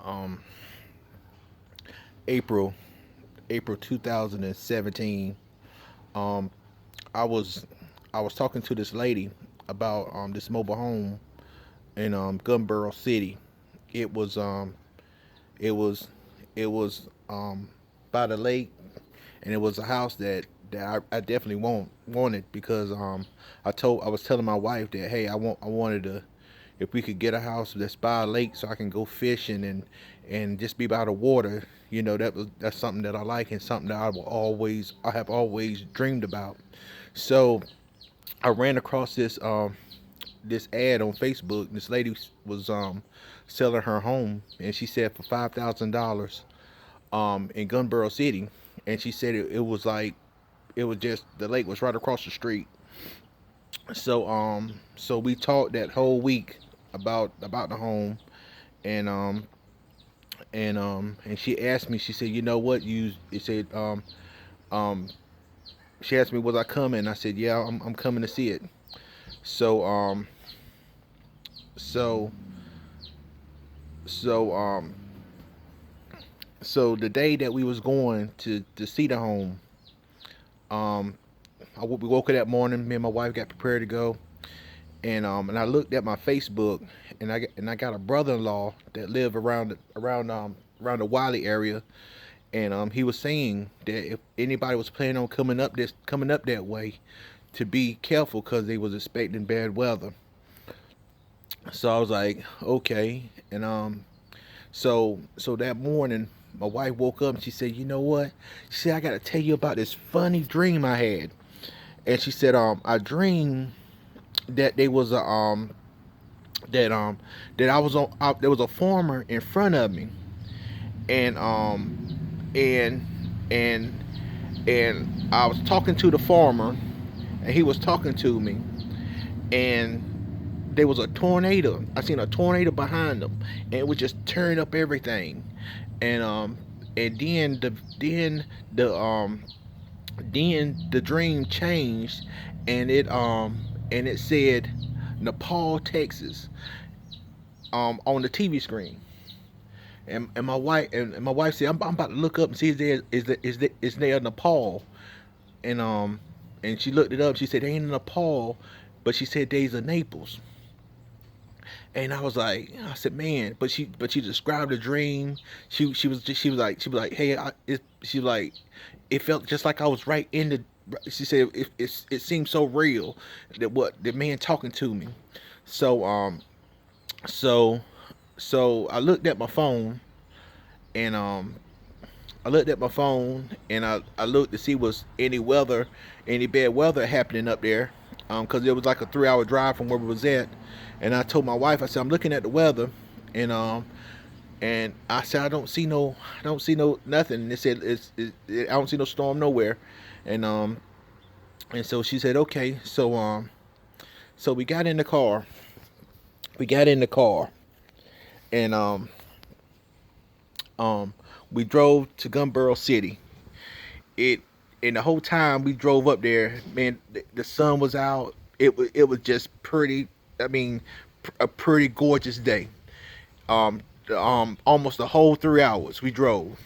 um, April April 2017. Um, I was I was talking to this lady about this mobile home in Gunboro City. It was it was it was by the lake, and it was a house that I definitely wanted because I was telling my wife that, hey, I wanted to, if we could get a house that's by a lake so I can go fishing and just be by the water. That's something that I like and something that I have always dreamed about. So I ran across this ad on Facebook. This lady was selling her home, and she said for $5,000 in Gunboro City, and she said it was like, it was just, the lake was right across the street. So we talked that whole week about the home, and and she asked me. She said, you know what, you it said um she asked me, was I coming? I said, yeah, I'm coming to see it. So so so so the day that we was going to see the home, um we woke up that morning. Me and my wife got prepared to go, and I looked at my Facebook, and I got a brother-in-law that live around the Wiley area, and he was saying that if anybody was planning on coming up that way, to be careful because they was expecting bad weather. So I was like, okay, and so that morning, my wife woke up and she said, you know what? She said, I got to tell you about this funny dream I had. And she said, I dreamed that there was a that that I was on there was a farmer in front of me, and and and and I was talking to the farmer, and he was talking to me, and there was a tornado. I seen a tornado behind them, and it was just tearing up everything. And and the then the dream changed, and it said Nepal, Texas, on the TV screen. And my wife said, I'm about to look up and see if there is there Nepal. And and she looked it up. She said, they ain't in Nepal, but she said there's a Naples. And I said, man, but she described the dream. She was like, hey, she was like, it felt just like I was right in the. She said it seemed so real that what the man talking to me. So so so and I looked at my phone, and I looked to see was any bad weather happening up there, because it was like a 3 hour drive from where we was at. And I told my wife, I said, I'm looking at the weather, and I said, I don't see no nothing. And it said I don't see no storm nowhere, and and so she said, okay. So we got in the car. We got in the car, and um we drove to Gunboro City. It And the whole time we drove up there, man, the sun was out. It was just pretty. I mean, a pretty gorgeous day. Almost the whole 3 hours we drove,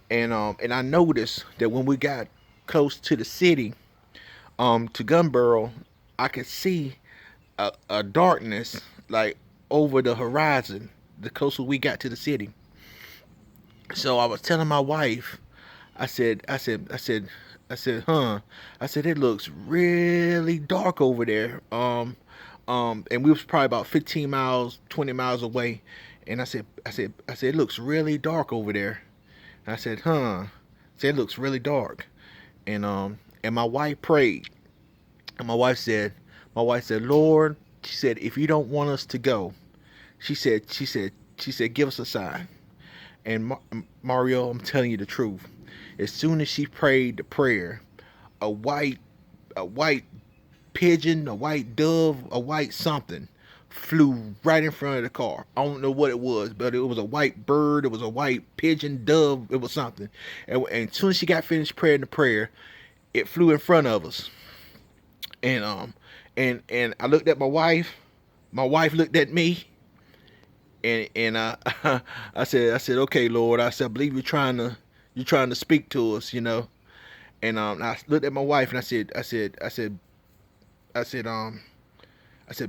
and I noticed that when we got close to the city, to Gunboro, I could see a darkness like over the horizon. The closer we got to the city, so I was telling my wife, I said, huh? I said, it looks really dark over there. And we was probably about 15 miles, 20 miles away. And I said, it looks really dark over there. And I said, huh? I said, it looks really dark. And my wife prayed. And my wife said, Lord, she said, if you don't want us to go, she said, give us a sign. And Mario, I'm telling you the truth. As soon as she prayed the prayer, a white a white pigeon, a white dove, a white something flew right in front of the car. I don't know what it was, but it was a white bird. It was a white pigeon, dove. It was something. And as soon as she got finished praying the prayer, it flew in front of us. And and I looked at my wife. My wife looked at me, and I said, okay, Lord. I said, I believe you're trying to speak to us, And I looked at my wife and I said,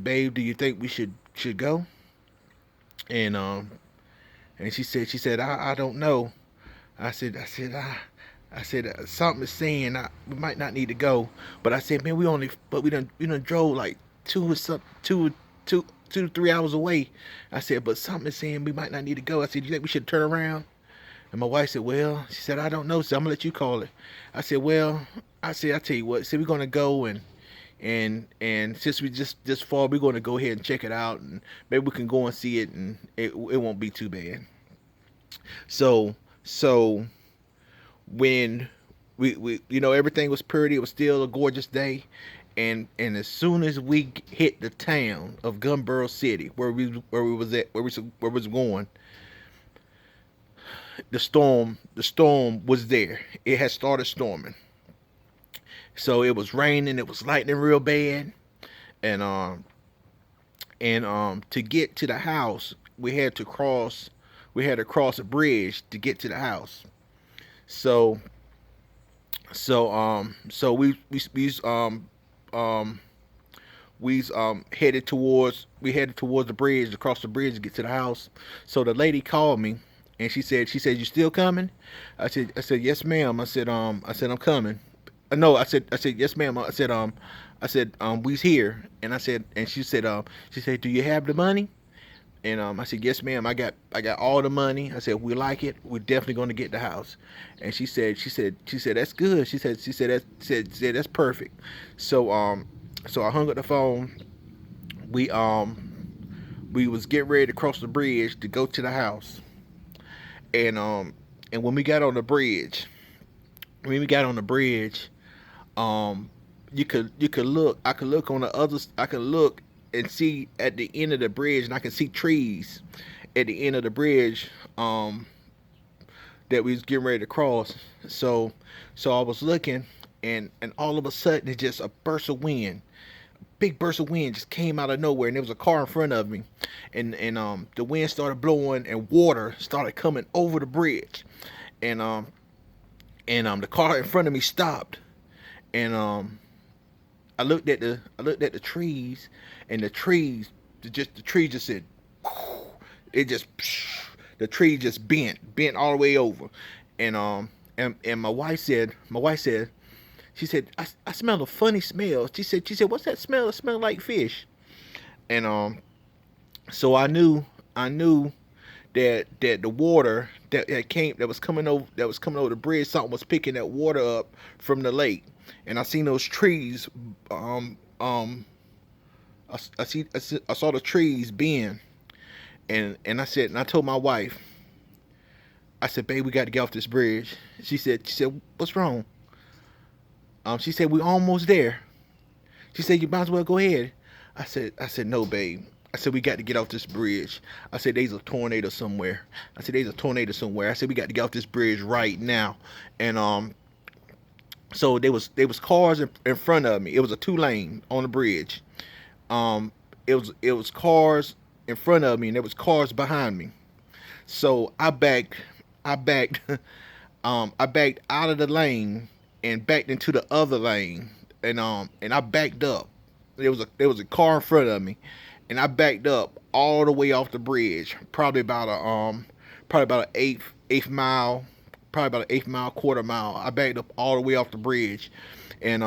babe, do you think we should go? And she said, I don't know. I said, something is saying we might not need to go. But I said, man, we done drove like two or some two two 2 to 3 hours away. I said, but something is saying we might not need to go. I said, you think we should turn around? And my wife said, well, she said, I don't know, so I'm gonna let you call it. I said, well, I tell you what, said we're gonna go and since we just this far, we're gonna go ahead and check it out, and maybe we can go and see it, and it won't be too bad. So when everything was pretty, it was still a gorgeous day, and as soon as we hit the town of Gunboro City, where we was at, where we was going, the storm was there. It had started storming. So it was raining, it was lightning real bad, and to get to the house, we had to cross a bridge to get to the house. So um we headed towards the bridge, to cross the bridge to get to the house. So the lady called me, and she said, you still coming? I said, yes, ma'am. I said, I'm coming. No, I said, yes, ma'am. I said, we's here. And she said, do you have the money? And I said, yes, ma'am. I got all the money. I said, we like it. We're definitely going to get the house. And she said, that's good. She said that's perfect. So I hung up the phone. We was getting ready to cross the bridge to go to the house. And when we got on the bridge, when we got on the bridge, um, you could look. I could look on the others. I could look and see at the end of the bridge, and I could see trees at the end of the bridge. That we was getting ready to cross. So I was looking, and all of a sudden, it's just a burst of wind, big burst of wind just came out of nowhere, and there was a car in front of me, and the wind started blowing, and water started coming over the bridge, and the car in front of me stopped, and I looked at the trees, and the trees just said, it just the tree just bent all the way over, and my wife said, she said, I smell a funny smell. She said, what's that smell? It smells like fish. And so I knew that the water that was coming over the bridge, something was picking that water up from the lake. And I seen those trees. I saw the trees bend, and I told my wife, I said, babe, we got to get off this bridge. She said, what's wrong? She said, we're almost there. She said, you might as well go ahead. I said, no, babe. I said, we got to get off this bridge. I said, there's a tornado somewhere. I said, we got to get off this bridge right now. And so there was cars in front of me. It was a 2 lane on the bridge. It was cars in front of me, and there was cars behind me. So I backed I backed out of the lane and backed into the other lane, and I backed up. There was a car in front of me, and I backed up all the way off the bridge, probably about an eighth mile, probably about an eighth mile, quarter mile. I backed up all the way off the bridge, and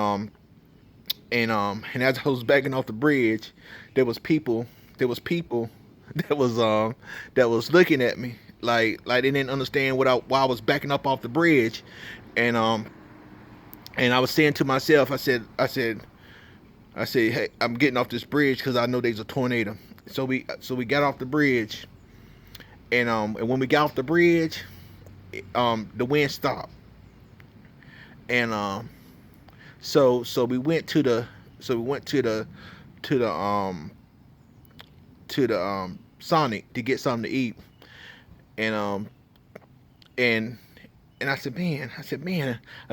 and as I was backing off the bridge, there was people that was looking at me like they didn't understand why I was backing up off the bridge, and I was saying to myself, I said, hey, I'm getting off this bridge because I know there's a tornado. So we got off the bridge, and when we got off the bridge, the wind stopped, and so we went to the Sonic to get something to eat, and and I said,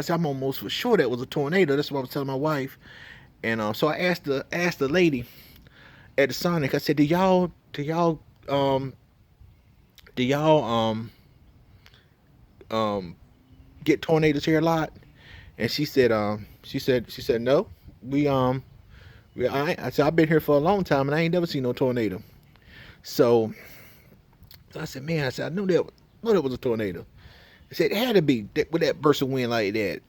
I'm almost for sure that was a tornado. That's what I was telling my wife. And so I asked the lady at the Sonic. I said, do y'all Do y'all um get tornadoes here a lot? And she said no. We I said I've been here for a long time and I ain't never seen no tornado. So, I said, man, I said I knew that was a tornado. I said it had to be with that burst of wind like that.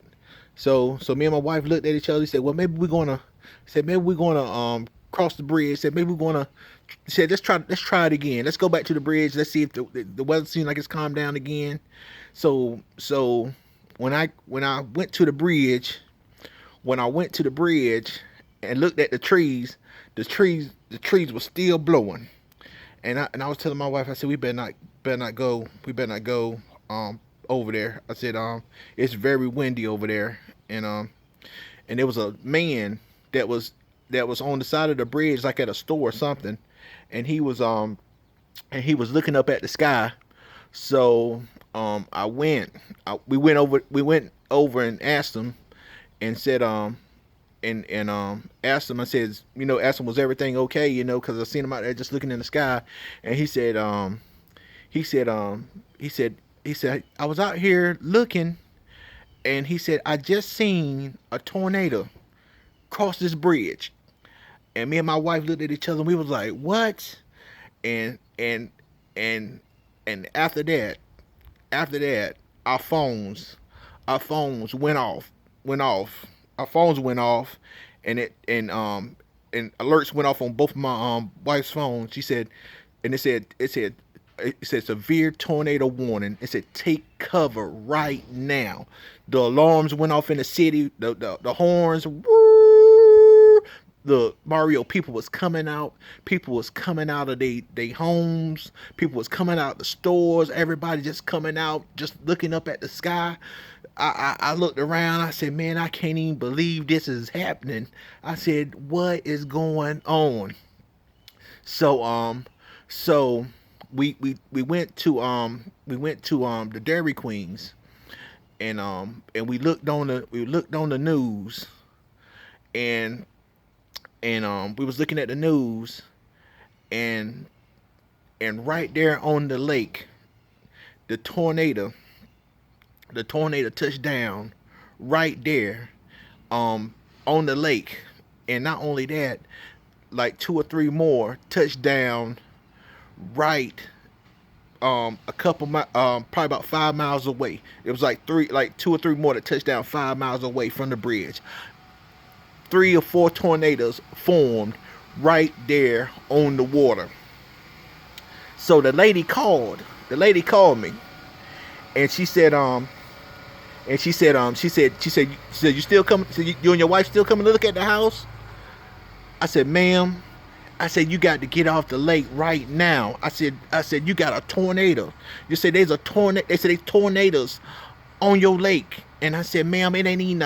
So me and my wife looked at each other. He said, well, maybe we're gonna cross the bridge. Said maybe we're gonna. Said let's try it again. Let's go back to the bridge. Let's see if the weather seems like it's calmed down again. So when I went to the bridge, when I went to the bridge and looked at the trees were still blowing. And I was telling my wife, I said we better not go over there. I said it's very windy over there, and there was a man that was on the side of the bridge, like at a store or something, and he was looking up at the sky. So we went over and asked him and said asked him. I said, asked him was everything okay, because I seen him out there just looking in the sky, and he said he said he said I was out here looking, and he said I just seen a tornado cross this bridge, and me and my wife looked at each other and we was like, what? And and and and after that our phones went off our phones went off, and it and alerts went off on both of my wife's phones. She said, and it said severe tornado warning. It said take cover right now. The alarms went off in the city. The horns. Woo! The Mario people was coming out. People was coming out of they homes. People was coming out of the stores. Everybody just coming out, just looking up at the sky. I looked around. I said, man, I can't even believe this is happening. I said, what is going on? So so we went to the Dairy Queens, and we looked on the news, and we was looking at the news, and right there on the lake, the tornado the tornado touched down right there, on the lake. And not only that, like two or three more touched down right, a couple probably about 5 miles away. It was like two or three more that touched down 5 miles away from the bridge. Three or four tornadoes formed right there on the water. So the lady called me, and she said, you still coming? You and your wife still coming to look at the house? I said, ma'am, I said, you got to get off the lake right now. I said, you got a tornado. You said there's a tornado. They said there's tornadoes on your lake. And I said, ma'am, it ain't even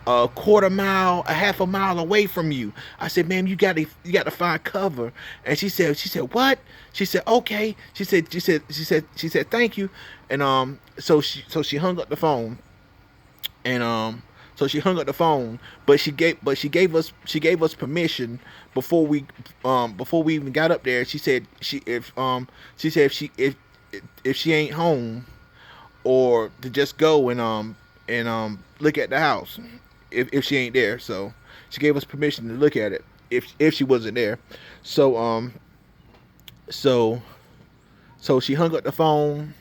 a quarter mile, a half a mile away from you. I said, ma'am, you got to find cover. And she said, what? She said, okay. She said, thank you. And so she hung up the phone, and but she gave us permission before we even got up there. She said if she ain't home, or to just go and look at the house if she ain't there. So she gave us permission to look at it if she wasn't there. So so so she hung up the phone,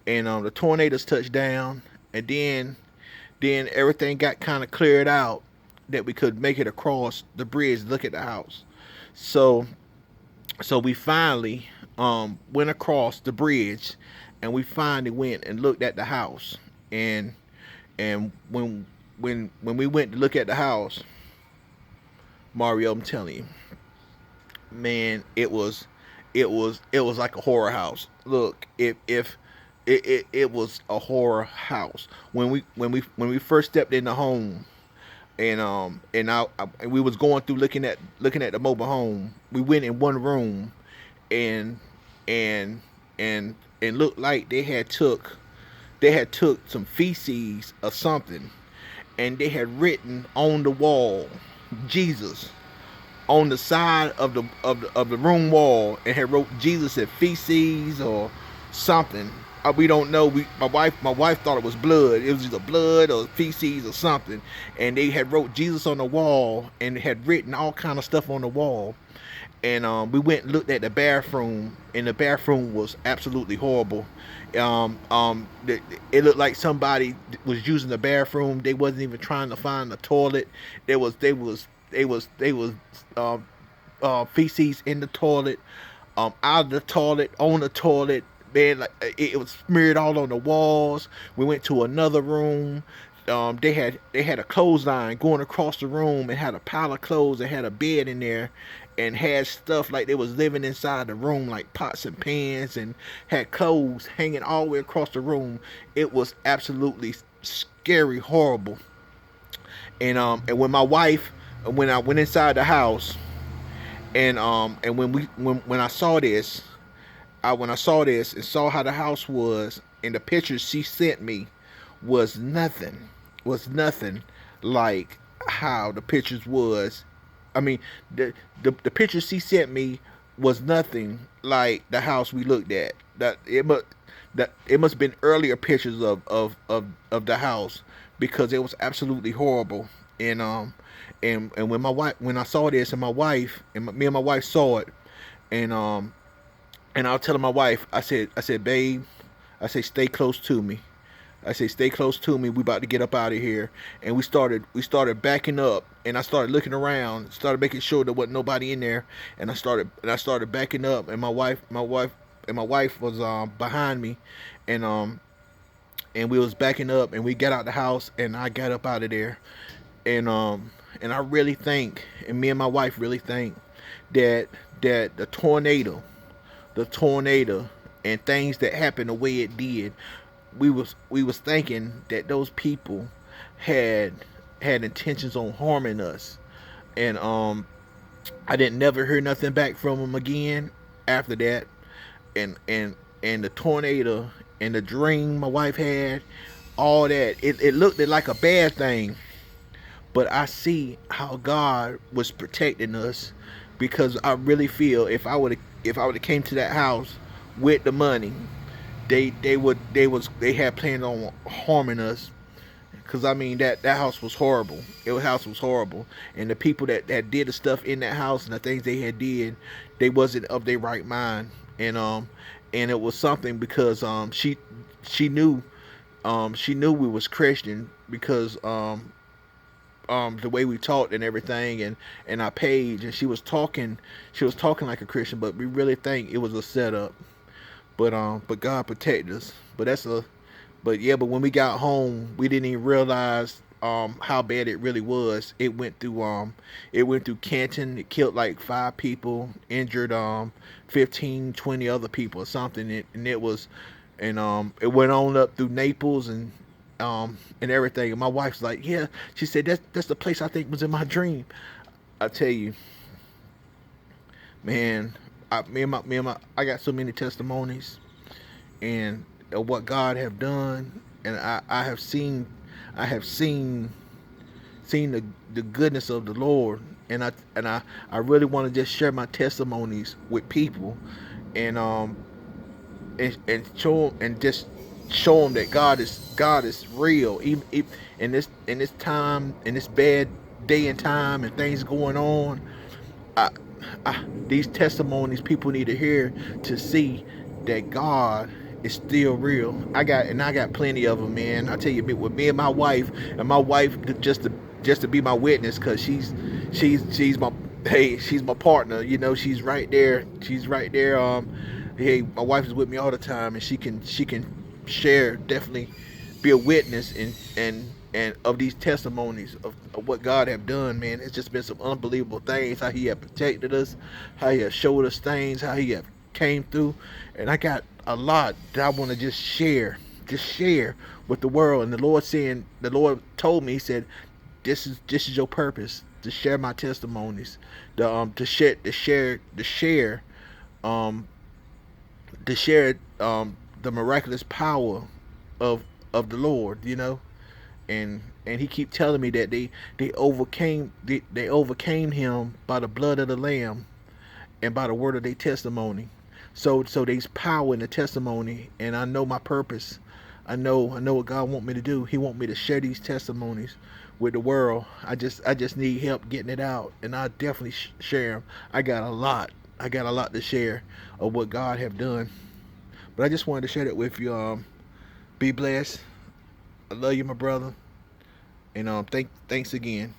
and the tornadoes touched down, and then everything got kind of cleared out that we could make it across the bridge to look at the house. So we finally went across the bridge, and we finally went and looked at the house. And when we went to look at the house, Mario, I'm telling you, man, it was like a horror house. Look, if it was a horror house when we first stepped in the home, and we was going through looking at the mobile home. We went in one room, and and and looked like they had took some feces or something, and they had written on the wall, Jesus, on the side of the room wall and had wrote Jesus at feces or something. We don't know. My wife thought it was blood. It was either blood or feces or something. And they had wrote Jesus on the wall and had written all kind of stuff on the wall. And we went and looked at the bathroom, and the bathroom was absolutely horrible. It looked like somebody was using the bathroom. They wasn't even trying to find the toilet. They was feces in the toilet, out of the toilet, on the toilet. Man, like it was smeared all on the walls. We went to another room. They had a clothesline going across the room and had a pile of clothes and had a bed in there and had stuff like they was living inside the room, like pots and pans, and had clothes hanging all the way across the room. It was absolutely scary, horrible. And when my wife, when I went inside the house, and when I saw this, when I saw this and saw how the house was, and the pictures she sent me was nothing, like how the pictures was. I mean, the pictures she sent me was nothing like the house we looked at. That it must have been earlier pictures of the house, because it was absolutely horrible. And when when I saw this, and my wife me and my wife saw it, and I was telling my wife, I said, babe, I say, stay close to me. I say, stay close to me. We about to get up out of here. And we started backing up, and I started looking around, started making sure there wasn't nobody in there. And I started backing up, and my wife was behind me, and we was backing up, and we got out the house, and I got up out of there. And I really think, and me and my wife really think, that the tornado and things that happened the way it did, we was thinking that those people had intentions on harming us. And I didn't never hear nothing back from them again after that. And the tornado and the dream my wife had, all that, it looked like a bad thing, but I see how God was protecting us, because I really feel if I would have came to that house with the money, they had planned on harming us. Because I mean, that house was horrible. House was horrible, and the people that did the stuff in that house and the things they had did, they wasn't of their right mind. And it was something, because she knew we was Christian, because the way we talked and everything, and our page, and she was talking like a Christian, but we really think it was a setup. But God protected us. But when we got home, we didn't even realize how bad it really was. It went through Canton. It killed like 5 people, injured 15, 20 other people or something. And it went on up through Naples, and everything. And my wife's like, yeah, she said that's the place I think was in my dream. I tell you, man, I got so many testimonies, and of what God have done, and I have seen the goodness of the Lord, and I really want to just share my testimonies with people, and and show 'em, and just show them that God is real, even in this time, in this bad day and time and things going on. I, these testimonies people need to hear, to see that God is still real. I got plenty of them, man. I tell you, with me and my wife, just to be my witness, because she's my, hey, she's my partner. She's right there. She's right there. Hey, my wife is with me all the time, and she can share, definitely be a witness, and of these testimonies of what God have done, man. It's just been some unbelievable things, how he have protected us, how he have showed us things, how he have came through. And I got a lot that I want to just share with the world. And the Lord told me, he said, this is your purpose, to share my testimonies, um to share the miraculous power of the Lord, and he keep telling me that they overcame him by the blood of the lamb and by the word of their testimony. So there's power in the testimony, and I know my purpose. I know what God want me to do. He want me to share these testimonies with the world. I just need help getting it out, and I definitely share them. I got a lot to share of what God have done. But I just wanted to share that with you. Be blessed. I love you, my brother, and thanks again.